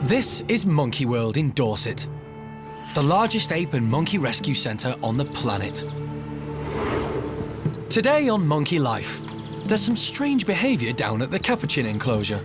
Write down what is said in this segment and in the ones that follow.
This is Monkey World in Dorset, the largest ape and monkey rescue centre on the planet. Today on Monkey Life, there's some strange behaviour down at the capuchin enclosure.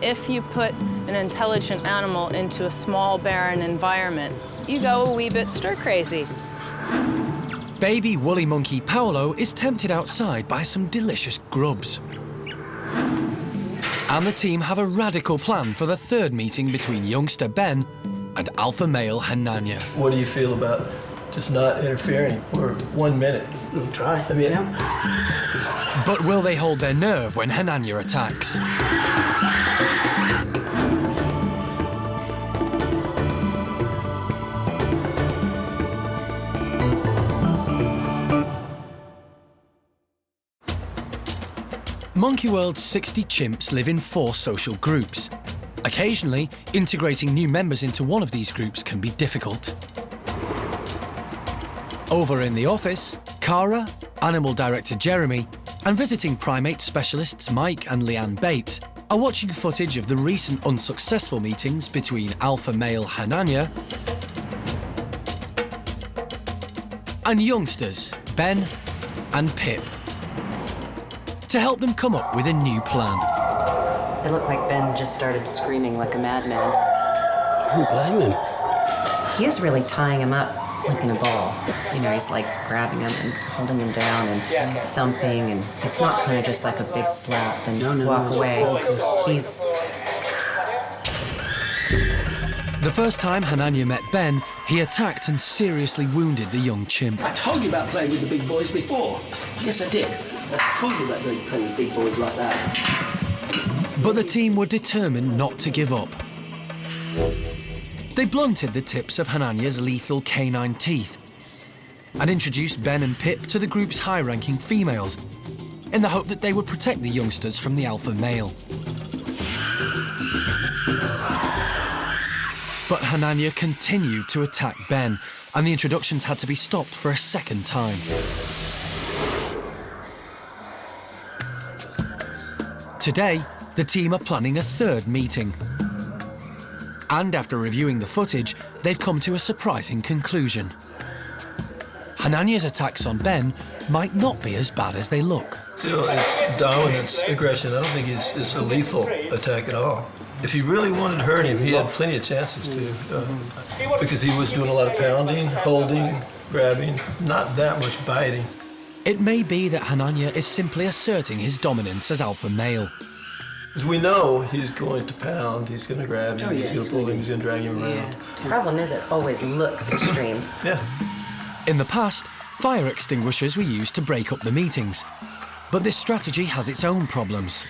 If you put an intelligent animal into a small, barren environment, you go a wee bit stir-crazy. Baby woolly monkey Paulo is tempted outside by some delicious grubs. And the team have a radical plan for the third meeting between youngster Ben and alpha male Hananya. What do you feel about just not interfering for 1 minute? We'll try. I mean, yeah. But will they hold their nerve when Hananya attacks? Monkey World's 60 chimps live in 4 social groups. Occasionally, integrating new members into one of these groups can be difficult. Over in the office, Cara, animal director Jeremy, and visiting primate specialists Mike and Leanne Bates are watching footage of the recent unsuccessful meetings between alpha male Hananya and youngsters Ben and Pip, to help them come up with a new plan. It looked like Ben just started screaming like a madman. I don't blame him. He is really tying him up like in a ball. You know, he's like grabbing him and holding him down and thumping, and it's not kind of just like a big slap and walk away. He's... The first time Hananya met Ben, he attacked and seriously wounded the young chimp. I told you about playing with the big boys before. Yes, I did. I told you about playing with big boys like that. But the team were determined not to give up. They blunted the tips of Hananya's lethal canine teeth and introduced Ben and Pip to the group's high-ranking females in the hope that they would protect the youngsters from the alpha male. But Hananya continued to attack Ben, and the introductions had to be stopped for a second time. Today, the team are planning a third meeting. And after reviewing the footage, they've come to a surprising conclusion. Hananya's attacks on Ben might not be as bad as they look. still, it's dominance, aggression. I don't think it's a lethal attack at all. If he really wanted to hurt him, he had plenty of chances to, because he was doing a lot of pounding, holding, grabbing, not that much biting. It may be that Hananya is simply asserting his dominance as alpha male. Because we know he's going to pound, he's going to grab him, he's going to pull him, he's going to drag him around. Yeah. The problem is it always looks extreme. Yeah. In the past, fire extinguishers were used to break up the meetings. But this strategy has its own problems.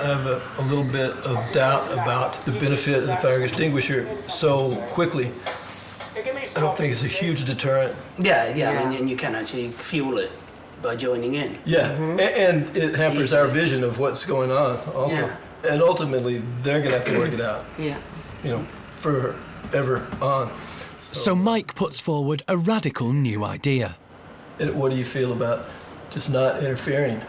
I have a little bit of doubt about the benefit of the fire extinguisher so quickly. I don't think it's a huge deterrent. Yeah, I mean, and you can actually fuel it by joining in. Yeah, and it hampers our vision of what's going on also. Yeah. And ultimately, they're going to have to work it out, Yeah. you know, forever on. So Mike puts forward a radical new idea. And what do you feel about just not interfering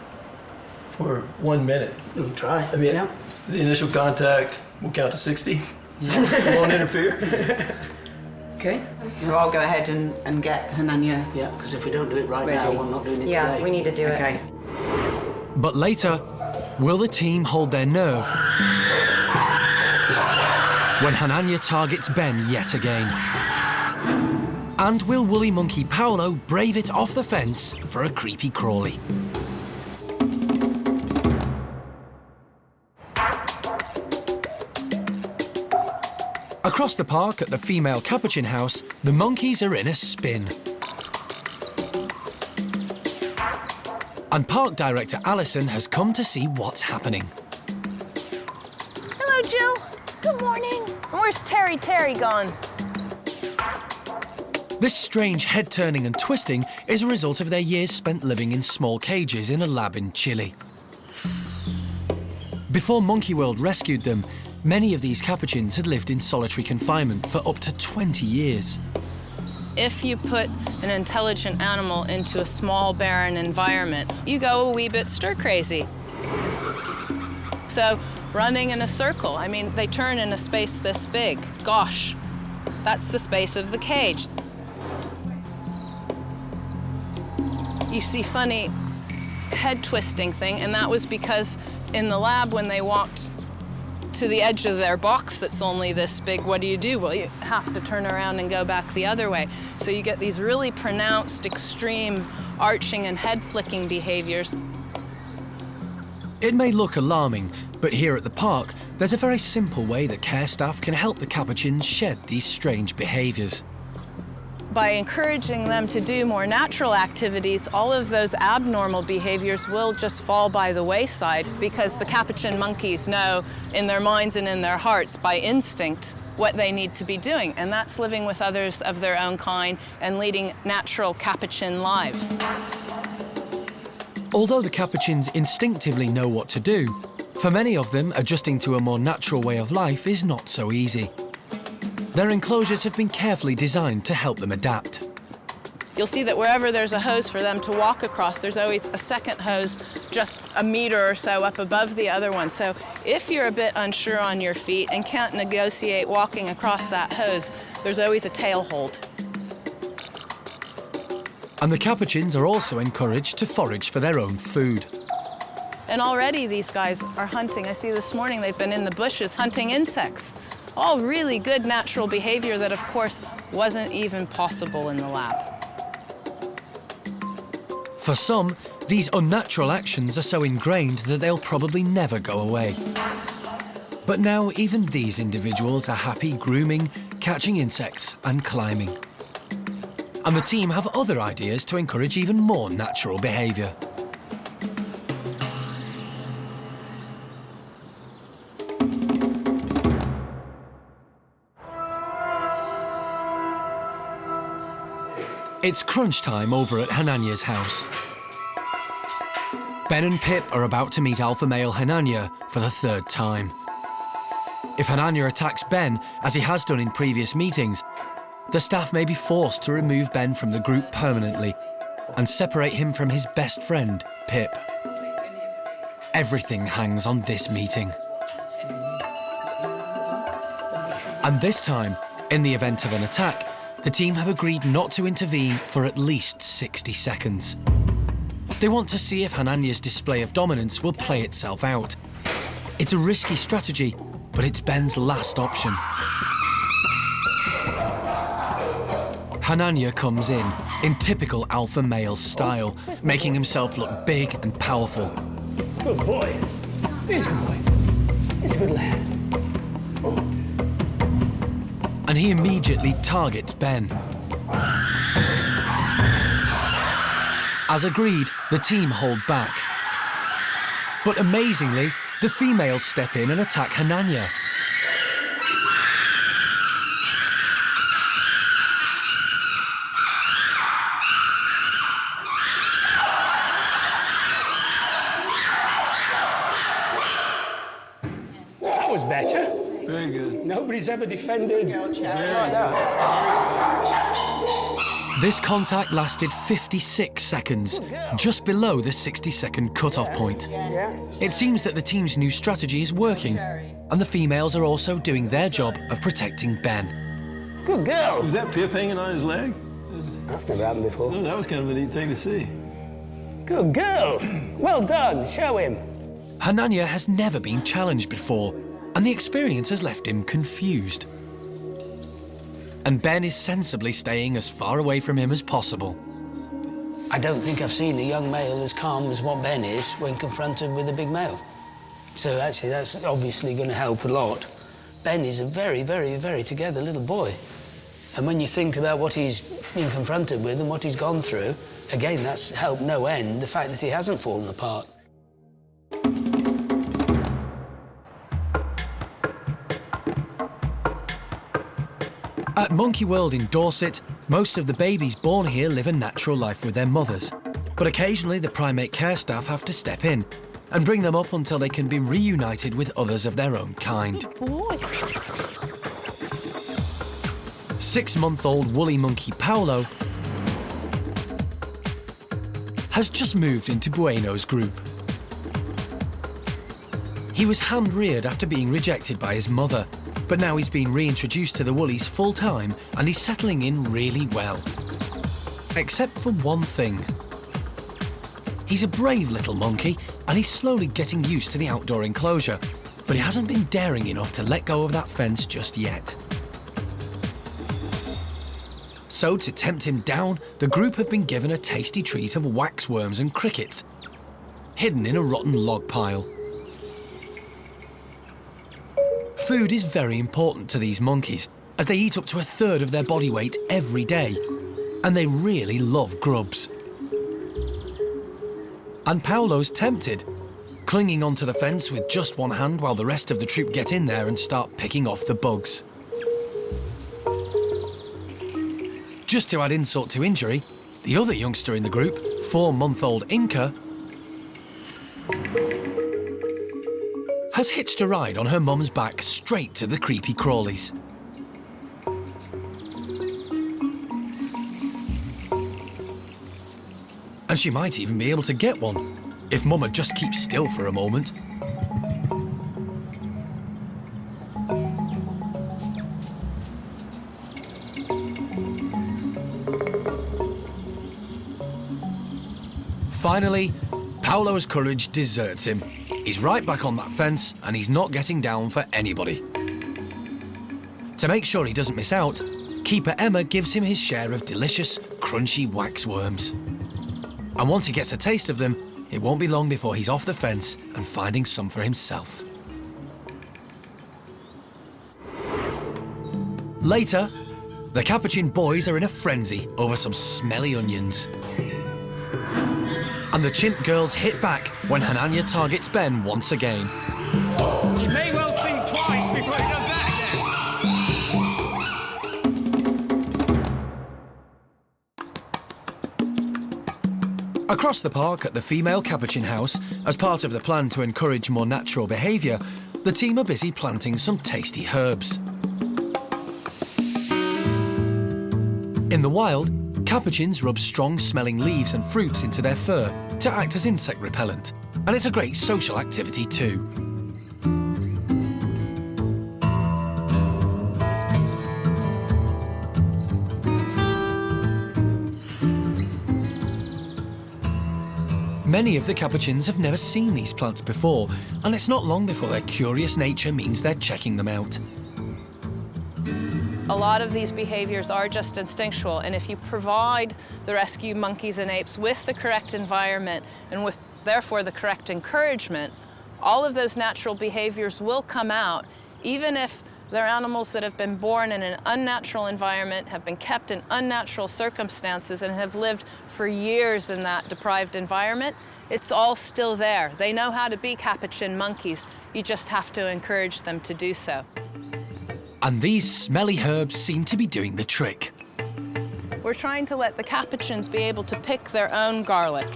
for 1 minute? We'll try. I mean, yeah. the initial contact, we'll count to 60. Yeah. We won't interfere. Okay. So I'll go ahead and get Hananya. Yeah, because if we don't do it right now, we're not doing it Yeah, today. we need to do it. Okay. But later, will the team hold their nerve when Hananya targets Ben yet again? And will woolly monkey Paulo brave it off the fence for a creepy crawly? Across the park at the female capuchin house, the monkeys are in a spin. And park director Alison has come to see what's happening. Hello, Jill. Good morning. Where's Terry gone? This strange head-turning and twisting is a result of their years spent living in small cages in a lab in Chile. Before Monkey World rescued them, many of these capuchins had lived in solitary confinement for up to 20 years. If you put an intelligent animal into a small, barren environment, you go a wee bit stir-crazy. So running in a circle. I mean, they turn in a space this big. Gosh, that's the space of the cage. You see funny head twisting thing, and that was because in the lab when they walked to the edge of their box that's only this big, what do? Well, you have to turn around and go back the other way. So you get these really pronounced, extreme arching and head flicking behaviors. It may look alarming, but here at the park, there's a very simple way that care staff can help the capuchins shed these strange behaviors. By encouraging them to do more natural activities, all of those abnormal behaviors will just fall by the wayside, because the capuchin monkeys know in their minds and in their hearts by instinct what they need to be doing, and that's living with others of their own kind and leading natural capuchin lives. Although the capuchins instinctively know what to do, for many of them, adjusting to a more natural way of life is not so easy. Their enclosures have been carefully designed to help them adapt. You'll see that wherever there's a hose for them to walk across, there's always a second hose just a meter or so up above the other one. So if you're a bit unsure on your feet and can't negotiate walking across that hose, there's always a tail hold. And the capuchins are also encouraged to forage for their own food. And already these guys are hunting. I see this morning they've been in the bushes hunting insects. All really good natural behavior that, of course, wasn't even possible in the lab. For some, these unnatural actions are so ingrained that they'll probably never go away. But now even these individuals are happy grooming, catching insects and climbing. And the team have other ideas to encourage even more natural behaviour. It's crunch time over at Hananya's house. Ben and Pip are about to meet alpha male Hananya for the third time. If Hananya attacks Ben, as he has done in previous meetings, the staff may be forced to remove Ben from the group permanently and separate him from his best friend, Pip. Everything hangs on this meeting. And this time, in the event of an attack, the team have agreed not to intervene for at least 60 seconds. They want to see if Hananya's display of dominance will play itself out. It's a risky strategy, but it's Ben's last option. Hananya comes in typical alpha male style, making himself look big and powerful. Good boy. He's a good boy. He's a good lad. And he immediately targets Ben. As agreed, the team hold back. But amazingly, the females step in and attack Hananya. That was better. Very good. Nobody's ever defended like that. This contact lasted 56 seconds, just below the 60-second cut-off point. It seems that the team's new strategy is working, and the females are also doing their job of protecting Ben. Good girl. Was that Pip hanging on his leg? That's never happened before. Oh, that was kind of a neat thing to see. Good girl. Well done. Show him. Hananya has never been challenged before, and the experience has left him confused. And Ben is sensibly staying as far away from him as possible. I don't think I've seen a young male as calm as what Ben is when confronted with a big male. So actually that's obviously going to help a lot. Ben is a very, very, very together little boy. And when you think about what he's been confronted with and what he's gone through, again, that's helped no end, the fact that he hasn't fallen apart. At Monkey World in Dorset, most of the babies born here live a natural life with their mothers. But occasionally the primate care staff have to step in and bring them up until they can be reunited with others of their own kind. 6-month-old woolly monkey Paulo has just moved into Bueno's group. He was hand-reared after being rejected by his mother, but now he's been reintroduced to the Woolies full-time and he's settling in really well. Except for one thing. He's a brave little monkey and he's slowly getting used to the outdoor enclosure, but he hasn't been daring enough to let go of that fence just yet. So to tempt him down, the group have been given a tasty treat of waxworms and crickets, hidden in a rotten log pile. Food is very important to these monkeys, as they eat up to 1/3 of their body weight every day, and they really love grubs. And Paulo's tempted, clinging onto the fence with just one hand while the rest of the troop get in there and start picking off the bugs. Just to add insult to injury, the other youngster in the group, 4-month-old Inca, has hitched a ride on her mum's back straight to the creepy crawlies. And she might even be able to get one, if Mum would just keep still for a moment. Finally, Paulo's courage deserts him. He's right back on that fence and he's not getting down for anybody. To make sure he doesn't miss out, Keeper Emma gives him his share of delicious, crunchy waxworms. And once he gets a taste of them, it won't be long before he's off the fence and finding some for himself. Later, the Capuchin boys are in a frenzy over some smelly onions. And the chimp girls hit back when Hananya targets Ben once again. He may well think twice before he does that again. Across the park at the female Capuchin house, as part of the plan to encourage more natural behaviour, the team are busy planting some tasty herbs. In the wild, Capuchins rub strong-smelling leaves and fruits into their fur to act as insect repellent, and it's a great social activity too. Many of the Capuchins have never seen these plants before, and it's not long before their curious nature means they're checking them out. A lot of these behaviors are just instinctual, and if you provide the rescue monkeys and apes with the correct environment and with, therefore, the correct encouragement, all of those natural behaviors will come out, even if they're animals that have been born in an unnatural environment, have been kept in unnatural circumstances, and have lived for years in that deprived environment. It's all still there. They know how to be Capuchin monkeys. You just have to encourage them to do so. And these smelly herbs seem to be doing the trick. We're trying to let the Capuchins be able to pick their own garlic,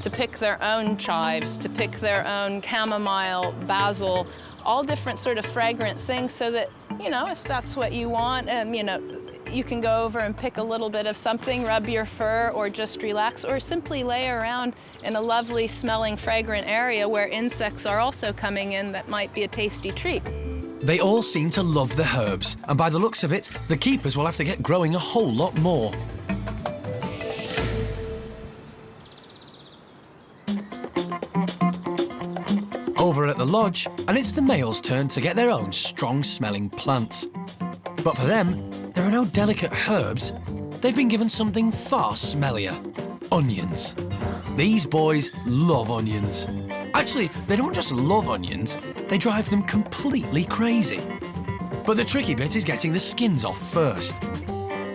to pick their own chives, to pick their own chamomile, basil, all different sort of fragrant things, so that, you know, if that's what you want, you know, you can go over and pick a little bit of something, rub your fur, or just relax, or simply lay around in a lovely smelling, fragrant area where insects are also coming in that might be a tasty treat. They all seem to love the herbs, and by the looks of it, the keepers will have to get growing a whole lot more. Over at the lodge, and it's the males' turn to get their own strong-smelling plants. But for them, there are no delicate herbs. They've been given something far smellier: onions. These boys love onions. Actually, they don't just love onions, they drive them completely crazy. But the tricky bit is getting the skins off first.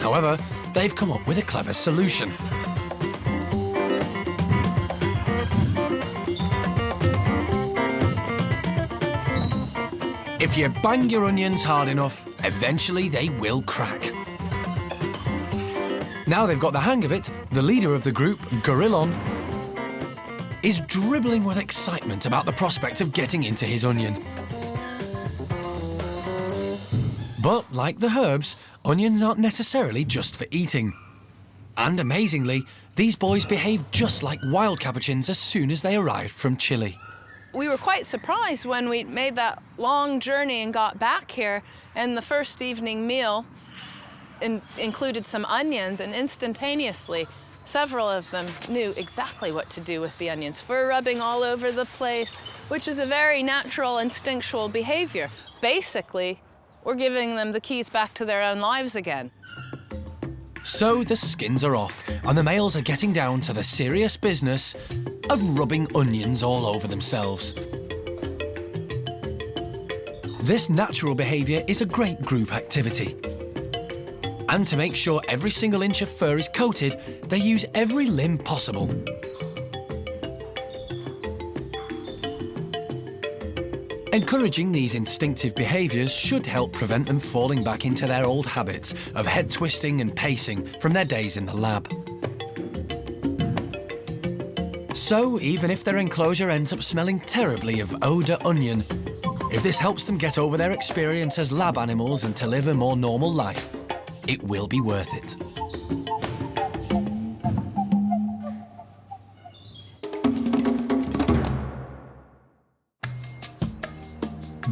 However, they've come up with a clever solution. If you bang your onions hard enough, eventually they will crack. Now they've got the hang of it, the leader of the group, Gorillon, is dribbling with excitement about the prospect of getting into his onion. But like the herbs, onions aren't necessarily just for eating. And amazingly, these boys behave just like wild Capuchins as soon as they arrived from Chile. We were quite surprised when we made that long journey and got back here, and the first evening meal included some onions, and instantaneously several of them knew exactly what to do with the onions. Fur rubbing all over the place, which is a very natural, instinctual behavior. Basically, we're giving them the keys back to their own lives again. So the skins are off, and the males are getting down to the serious business of rubbing onions all over themselves. This natural behaviour is a great group activity. And to make sure every single inch of fur is coated, they use every limb possible. Encouraging these instinctive behaviours should help prevent them falling back into their old habits of head twisting and pacing from their days in the lab. So, even if their enclosure ends up smelling terribly of odour onion, if this helps them get over their experience as lab animals and to live a more normal life, it will be worth it.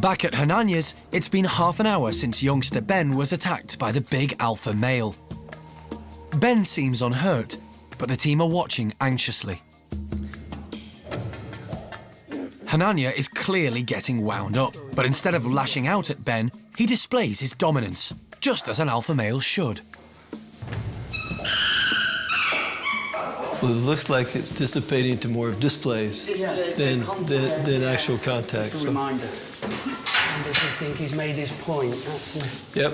Back at Hananya's, it's been half an hour since youngster Ben was attacked by the big alpha male. Ben seems unhurt, but the team are watching anxiously. Hananya is clearly getting wound up, but instead of lashing out at Ben, he displays his dominance, just as an alpha male should. Well, it looks like it's dissipating to more of displays than actual contact. It's a reminder. And does he think he's made his point? That's Yep.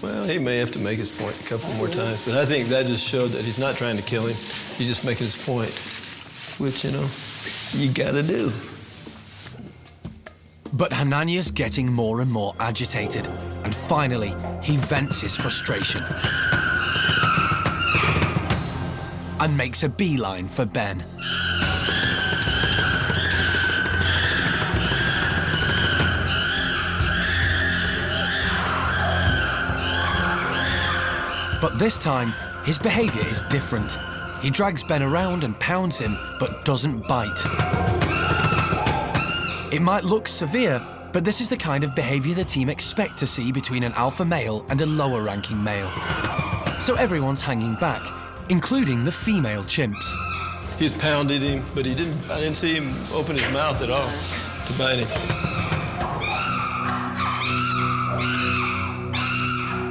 Well, he may have to make his point a couple more times, but I think that just showed that he's not trying to kill him. He's just making his point, which, you know, you gotta do. But Hananya's getting more and more agitated, and finally, he vents his frustration and makes a beeline for Ben. But this time, his behaviour is different. He drags Ben around and pounds him, but doesn't bite. It might look severe, but this is the kind of behaviour the team expect to see between an alpha male and a lower-ranking male. So everyone's hanging back, including the female chimps. He's pounded him, but I didn't see him open his mouth at all to bite him.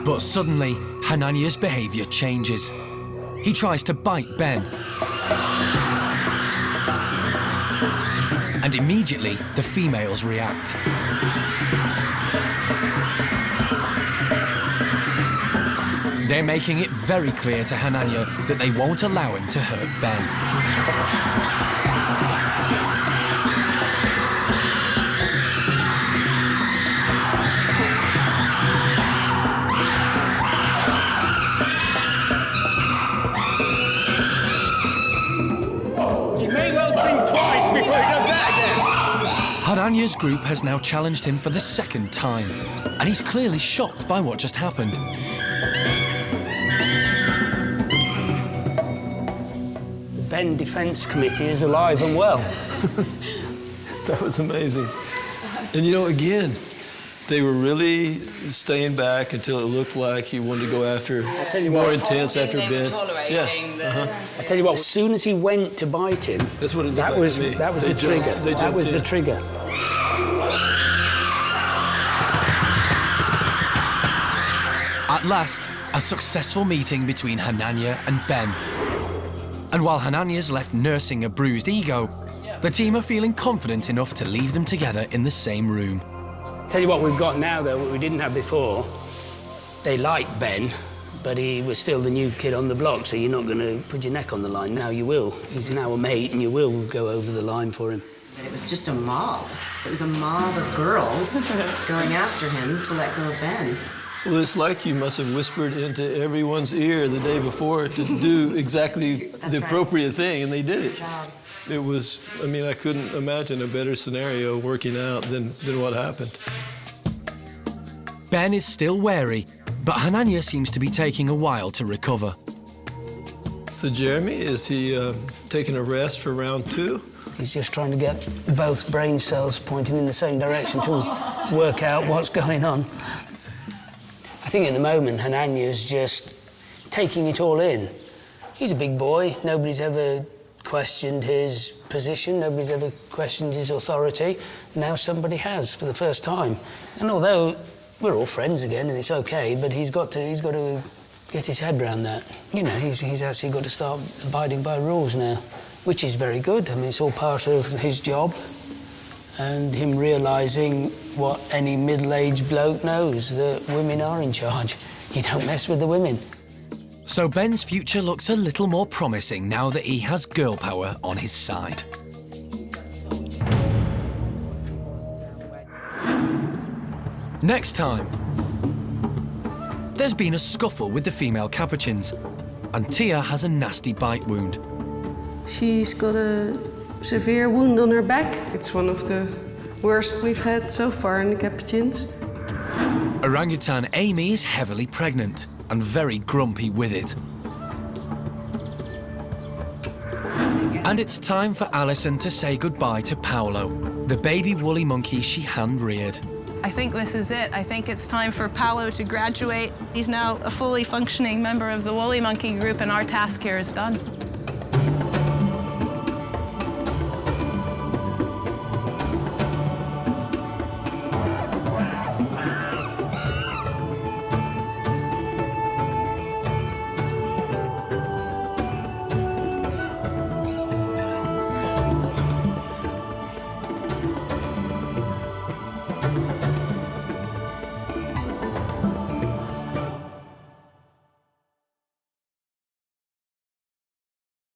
But suddenly, Hananya's behaviour changes. He tries to bite Ben. And immediately, the females react. They're making it very clear to Hananya that they won't allow him to hurt Ben. He may well think twice before he does that again. Hananya's group has now challenged him for the second time, and he's clearly shocked by what just happened. the Ben Defence Committee is alive and well. That was amazing. And you know, again, they were really staying back until it looked like he wanted to go after more intense after Ben. I tell you what, as soon as he went to bite him, That's what it that looked was like to me. that was They the trigger. jumped- they That jumped was the in. trigger. At last, a successful meeting between Hananya and Ben. And while Hananya's left nursing a bruised ego, the team are feeling confident enough to leave them together in the same room. Tell you what we've got now, though, what we didn't have before. They like Ben, but he was still the new kid on the block, so you're not going to put your neck on the line. Now you will. He's now a mate, and you will go over the line for him. It was just a mob. It was a mob of girls going after him to let go of Ben. Well, it's like you must have whispered into everyone's ear the day before to do exactly the appropriate thing, and they did it. It was, I mean, I couldn't imagine a better scenario working out than what happened. Ben is still wary, but Hananya seems to be taking a while to recover. So Jeremy, is he taking a rest for round 2? He's just trying to get both brain cells pointing in the same direction to work out what's going on. I think at the moment, Hananya's just taking it all in. He's a big boy. Nobody's ever questioned his position. Nobody's ever questioned his authority. Now somebody has for the first time. And although we're all friends again and it's okay, but he's got to get his head around that. You know, he's actually got to start abiding by rules now, which is very good. I mean, it's all part of his job and him realising what any middle-aged bloke knows, that women are in charge. You don't mess with the women. So Ben's future looks a little more promising now that he has girl power on his side. Next time, there's been a scuffle with the female capuchins, and Tia has a nasty bite wound. She's got a severe wound on her back. It's one of the worst we've had so far in the capuchins. Orangutan Amy is heavily pregnant and very grumpy with it. And it's time for Alison to say goodbye to Paulo, the baby woolly monkey she hand-reared. I think this is it. I think it's time for Paulo to graduate. He's now a fully functioning member of the woolly monkey group, and our task here is done.